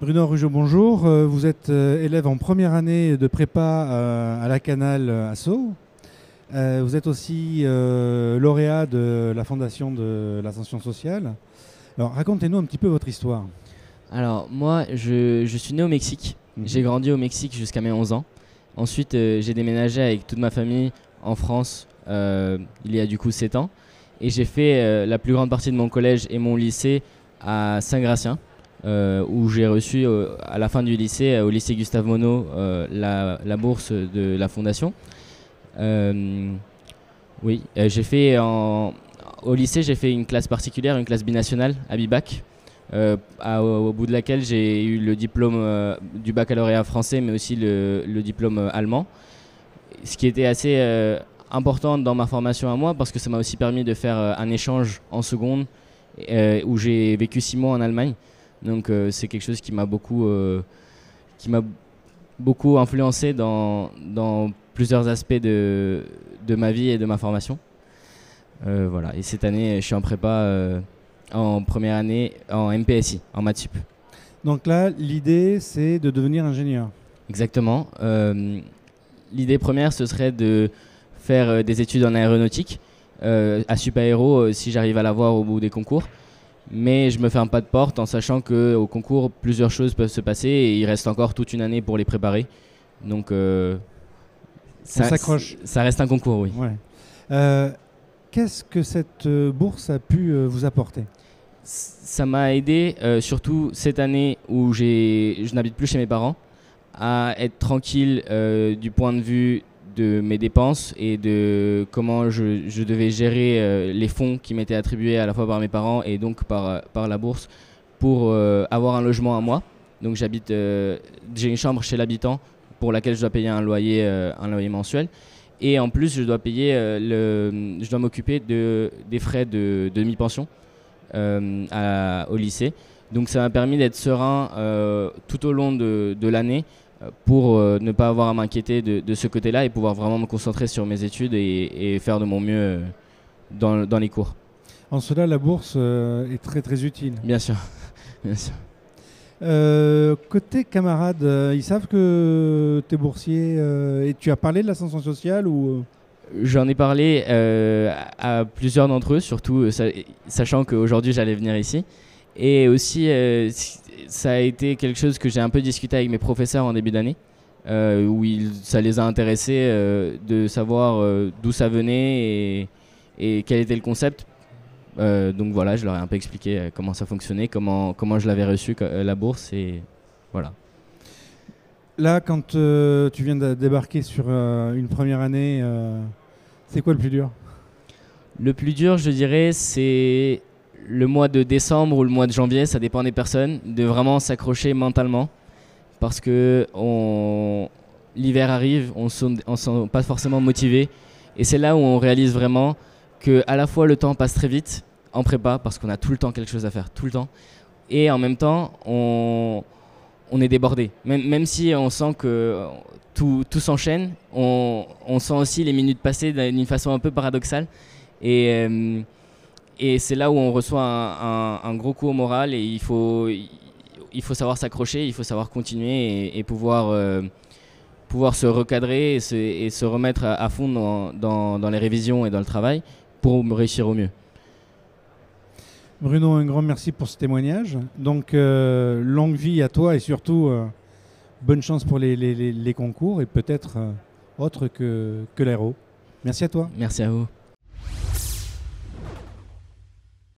Bruno Rugeot, bonjour. Vous êtes élève en première année de prépa à la Canale à Sceaux. Vous êtes aussi lauréat de la Fondation de l'Ascension sociale. Alors, racontez-nous un petit peu votre histoire. Alors, moi, je suis né au Mexique. J'ai grandi au Mexique jusqu'à mes 11 ans. Ensuite, j'ai déménagé avec toute ma famille en France il y a du coup 7 ans. Et j'ai fait la plus grande partie de mon collège et mon lycée à Saint-Gratien, où j'ai reçu à la fin du lycée, au lycée Gustave Monod, la bourse de la Fondation. Oui, au lycée, j'ai fait une classe particulière, une classe binationale à Bibac, au bout de laquelle j'ai eu le diplôme du baccalauréat français, mais aussi le diplôme allemand. Ce qui était assez important dans ma formation à moi, parce que ça m'a aussi permis de faire un échange en seconde, où j'ai vécu 6 mois en Allemagne. Donc c'est quelque chose qui m'a beaucoup influencé dans plusieurs aspects de ma vie et de ma formation. Voilà. Et cette année, je suis en prépa en première année en MPSI, en maths sup. Donc là, l'idée, c'est de devenir ingénieur. Exactement. L'idée première, ce serait de faire des études en aéronautique, à Sup Aéro, si j'arrive à l'avoir au bout des concours. Mais je me ferme pas de porte en sachant qu'au concours, plusieurs choses peuvent se passer et il reste encore toute une année pour les préparer. Donc, ça s'accroche. Ça reste un concours, oui. Ouais. Qu'est-ce que cette bourse a pu vous apporter ? Ça m'a aidé, surtout cette année où je n'habite plus chez mes parents, à être tranquille du point de vue de mes dépenses et de comment je devais gérer les fonds qui m'étaient attribués à la fois par mes parents et donc par la bourse pour avoir un logement à moi. Donc j'ai une chambre chez l'habitant pour laquelle je dois payer un loyer mensuel. Et en plus, je dois m'occuper des frais de demi-pension au lycée. Donc ça m'a permis d'être serein tout au long de l'année pour ne pas avoir à m'inquiéter de ce côté-là et pouvoir vraiment me concentrer sur mes études et faire de mon mieux dans les cours. En cela, la bourse est très très utile. Bien sûr, bien sûr. Côté camarades, ils savent que tu es boursier et tu as parlé de l'ascension sociale ou J'en ai parlé à plusieurs d'entre eux, surtout sachant qu'aujourd'hui j'allais venir ici. Et aussi, ça a été quelque chose que j'ai un peu discuté avec mes professeurs en début d'année, où ça les a intéressés de savoir d'où ça venait et quel était le concept. Donc voilà, je leur ai un peu expliqué comment ça fonctionnait, comment je l'avais reçu, la bourse, et voilà. Là, quand tu viens de débarquer sur une première année, c'est quoi le plus dur ? Le plus dur, je dirais, c'est le mois de décembre ou le mois de janvier, ça dépend des personnes, de vraiment s'accrocher mentalement, parce que l'hiver arrive, on ne sent pas forcément motivé, et c'est là où on réalise vraiment que à la fois le temps passe très vite en prépa, parce qu'on a tout le temps quelque chose à faire, tout le temps, et en même temps, on est débordé. Même si on sent que tout s'enchaîne, on sent aussi les minutes passer d'une façon un peu paradoxale. Et c'est là où on reçoit un gros coup au moral et il faut savoir s'accrocher, il faut savoir continuer et pouvoir se recadrer et se remettre à fond dans les révisions et dans le travail pour réussir au mieux. Bruno, un grand merci pour ce témoignage. Donc, longue vie à toi et surtout, bonne chance pour les concours et peut-être autre que l'aéro. Merci à toi. Merci à vous.